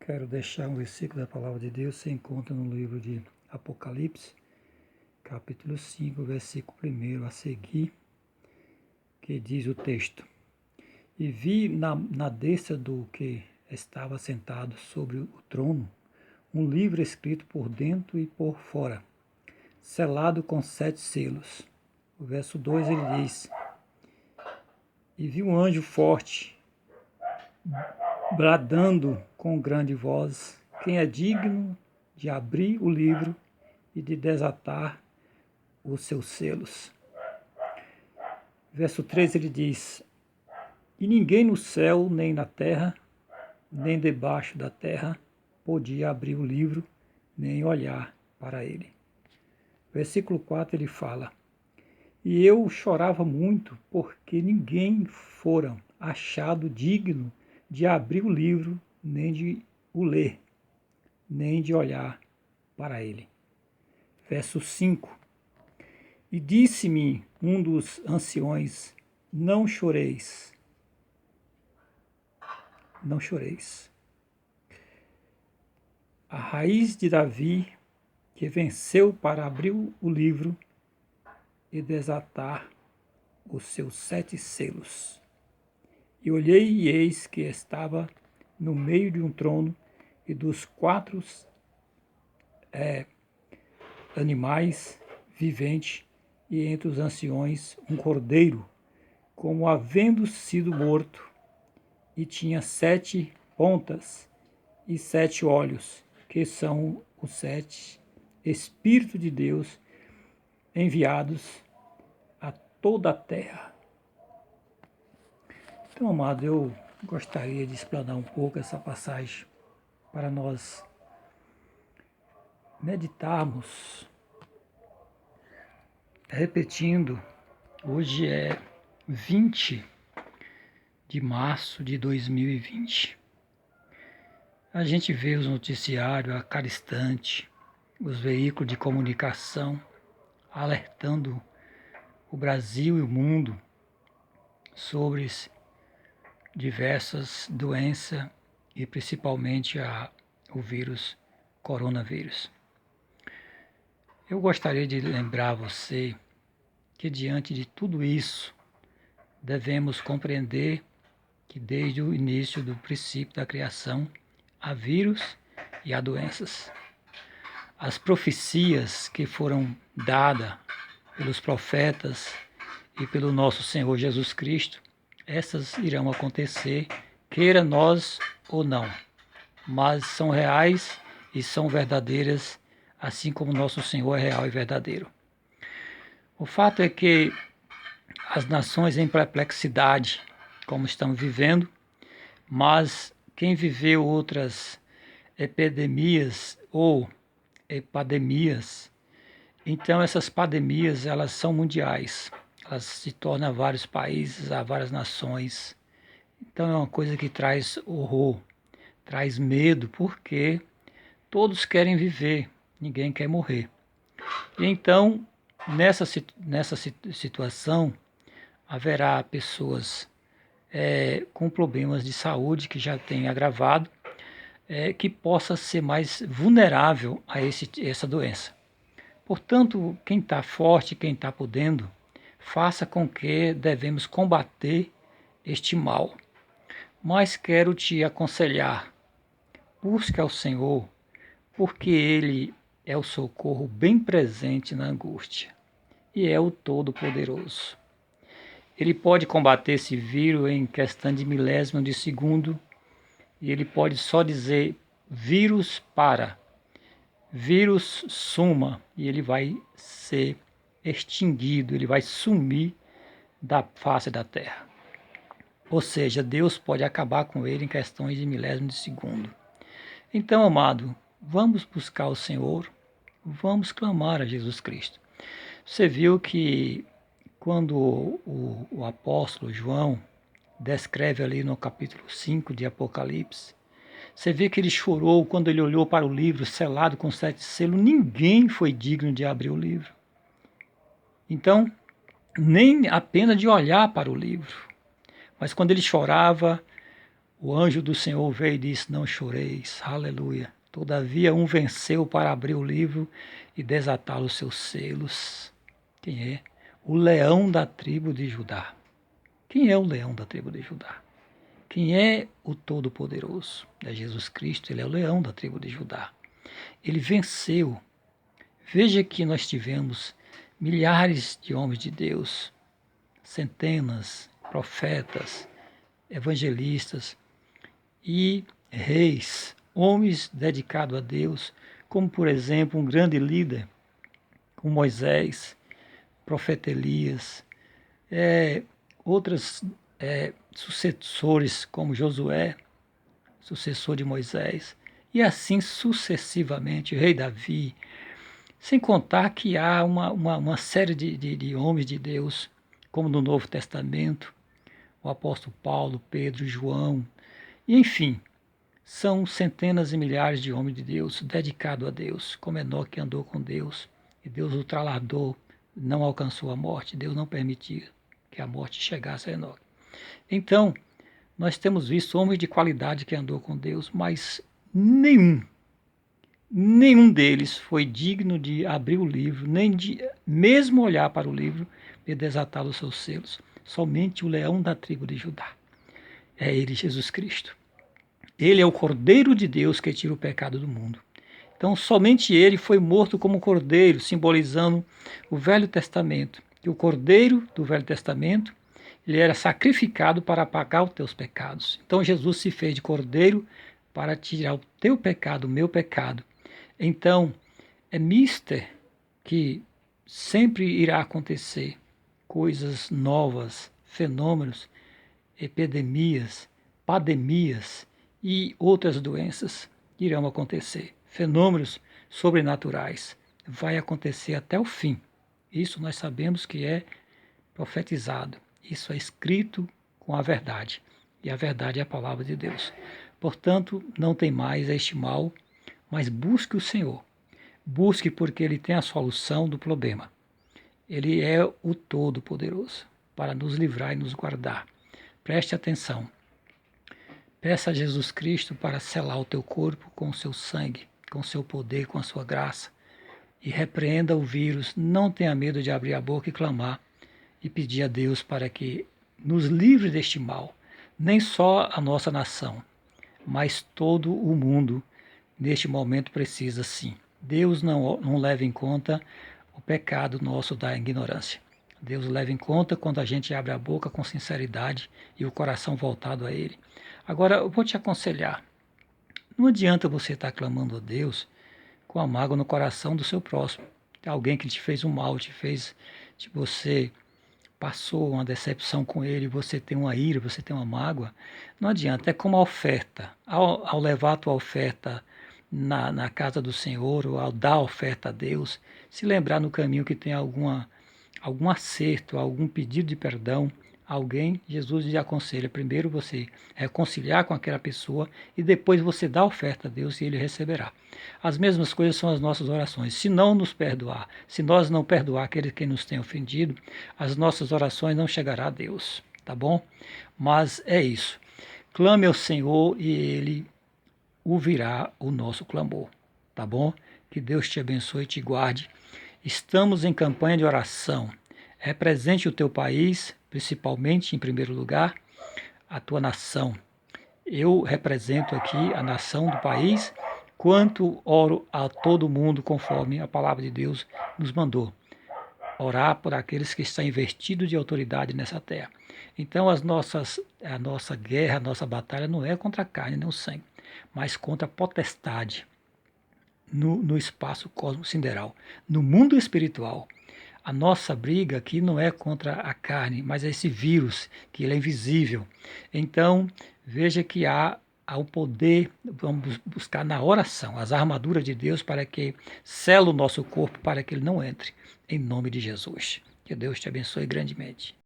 Quero deixar um versículo da Palavra de Deus, se encontra no livro de Apocalipse, capítulo 5, versículo 1 a seguir, que diz o texto: E vi na destra do que estava sentado sobre o trono um livro escrito por dentro e por fora, selado com 7 selos. O verso 2 ele diz: E vi um anjo forte, bradando com grande voz: Quem é digno de abrir o livro e de desatar os seus selos? Verso 3 ele diz: E ninguém no céu, nem na terra, nem debaixo da terra, podia abrir o livro, nem olhar para ele. Versículo 4 ele fala: E eu chorava muito, porque ninguém fora achado digno de abrir o livro, nem de o ler, nem de olhar para ele. Verso 5: E disse-me um dos anciões: Não choreis. Não choreis. A raiz de Davi, que venceu para abrir o livro e desatar os seus 7 selos. E olhei, e eis que estava no meio de um trono, e dos 4 animais viventes, e entre os anciões um cordeiro, como havendo sido morto, e tinha 7 pontas e 7 olhos, que são os 7 Espíritos de Deus enviados a toda a terra. Então, amado, eu gostaria de explanar um pouco essa passagem para nós meditarmos. Repetindo, hoje é 20 de março de 2020. A gente vê os noticiários a cada instante, os veículos de comunicação alertando o Brasil e o mundo sobre diversas doenças e principalmente o vírus coronavírus. Eu gostaria de lembrar você que diante de tudo isso devemos compreender que desde o início do princípio da criação há vírus e há doenças. As profecias que foram dadas pelos profetas e pelo nosso Senhor Jesus Cristo, essas irão acontecer, queira nós ou não, mas são reais e são verdadeiras, assim como nosso Senhor é real e verdadeiro. O fato é que as nações em perplexidade, como estamos vivendo, mas quem viveu outras epidemias ou epidemias, então essas pandemias elas são mundiais, elas se tornam a vários países, a várias nações. Então é uma coisa que traz horror, traz medo, porque todos querem viver, ninguém quer morrer. E então, nessa situação, haverá pessoas com problemas de saúde que já têm agravado, que possa ser mais vulnerável a essa doença. Portanto, quem está forte, quem está podendo, faça com que devemos combater este mal. Mas quero te aconselhar, busque ao Senhor, porque Ele é o socorro bem presente na angústia e é o Todo-Poderoso. Ele pode combater esse vírus em questão de milésimo de segundo e ele pode só dizer vírus para, vírus suma, e ele vai ser extinguido, ele vai sumir da face da terra. Ou seja, Deus pode acabar com ele em questões de milésimo de segundo. Então, amado, vamos buscar o Senhor, vamos clamar a Jesus Cristo. Você viu que quando o apóstolo João descreve ali no capítulo 5 de Apocalipse, você vê que ele chorou quando ele olhou para o livro selado com 7 selos. Ninguém foi digno de abrir o livro. Então, nem apenas de olhar para o livro. Mas quando ele chorava, O anjo do Senhor veio e disse: não choreis. Aleluia. Todavia um venceu para abrir o livro e desatar os seus selos. Quem é? O leão da tribo de Judá. Quem é o leão da tribo de Judá? Quem é o Todo-Poderoso? É Jesus Cristo, ele é o leão da tribo de Judá. Ele venceu. Veja que nós tivemos milhares de homens de Deus, centenas, profetas, evangelistas e reis, homens dedicados a Deus, como por exemplo um grande líder, como Moisés, profeta Elias, outros sucessores como Josué, sucessor de Moisés, e assim sucessivamente, o rei Davi, sem contar que há uma série de homens de Deus, como no Novo Testamento, o apóstolo Paulo, Pedro, João, e enfim, são centenas e milhares de homens de Deus dedicados a Deus, como Enoque andou com Deus, e Deus o trasladou, não alcançou a morte, Deus não permitiu que a morte chegasse a Enoque. Então, nós temos visto homens de qualidade que andou com Deus, mas nenhum deles foi digno de abrir o livro, nem de mesmo olhar para o livro e desatar os seus selos. Somente o leão da tribo de Judá. É ele, Jesus Cristo. Ele é o Cordeiro de Deus que tira o pecado do mundo. Então, somente ele foi morto como cordeiro, simbolizando o Velho Testamento. E o cordeiro do Velho Testamento, ele era sacrificado para apagar os teus pecados. Então, Jesus se fez de cordeiro para tirar o teu pecado, o meu pecado. Então, é mister que sempre irá acontecer coisas novas, fenômenos, epidemias, pandemias e outras doenças irão acontecer. Fenômenos sobrenaturais. Vai acontecer até o fim. Isso nós sabemos que é profetizado. Isso é escrito com a verdade. E a verdade é a palavra de Deus. Portanto, não tem mais este mal, mas busque o Senhor. Busque porque Ele tem a solução do problema. Ele é o Todo-Poderoso para nos livrar e nos guardar. Preste atenção. Peça a Jesus Cristo para selar o teu corpo com o seu sangue, com o seu poder, com a sua graça. E repreenda o vírus. Não tenha medo de abrir a boca e clamar e pedir a Deus para que nos livre deste mal. Nem só a nossa nação, mas todo o mundo neste momento precisa sim. Deus não leva em conta o pecado nosso da ignorância. Deus leva em conta quando a gente abre a boca com sinceridade e o coração voltado a Ele. Agora, eu vou te aconselhar. Não adianta você estar clamando a Deus com a mágoa no coração do seu próximo. Alguém que te fez um mal, você passou uma decepção com ele, você tem uma ira, você tem uma mágoa. Não adianta, é como a oferta. Ao levar a tua oferta na casa do Senhor, ou ao dar a oferta a Deus, se lembrar no caminho que tem algum acerto, algum pedido de perdão, alguém, Jesus lhe aconselha primeiro você reconciliar com aquela pessoa e depois você dá a oferta a Deus e Ele receberá. As mesmas coisas são as nossas orações. Se não nos perdoar, se nós não perdoar aquele que nos tem ofendido, as nossas orações não chegarão a Deus, tá bom? Mas é isso. Clame ao Senhor e Ele ouvirá o nosso clamor, tá bom? Que Deus te abençoe e te guarde. Estamos em campanha de oração. Represente o teu país, principalmente, em primeiro lugar, a tua nação. Eu represento aqui a nação do país, quanto oro a todo mundo conforme a palavra de Deus nos mandou. Orar por aqueles que estão investidos de autoridade nessa terra. Então, a nossa guerra, a nossa batalha não é contra a carne nem o sangue, mas contra a potestade no espaço cosmos sideral, no mundo espiritual. A nossa briga aqui não é contra a carne, mas é esse vírus, que ele é invisível. Então, veja que há o poder, vamos buscar na oração, as armaduras de Deus para que sela o nosso corpo para que ele não entre. Em nome de Jesus. Que Deus te abençoe grandemente.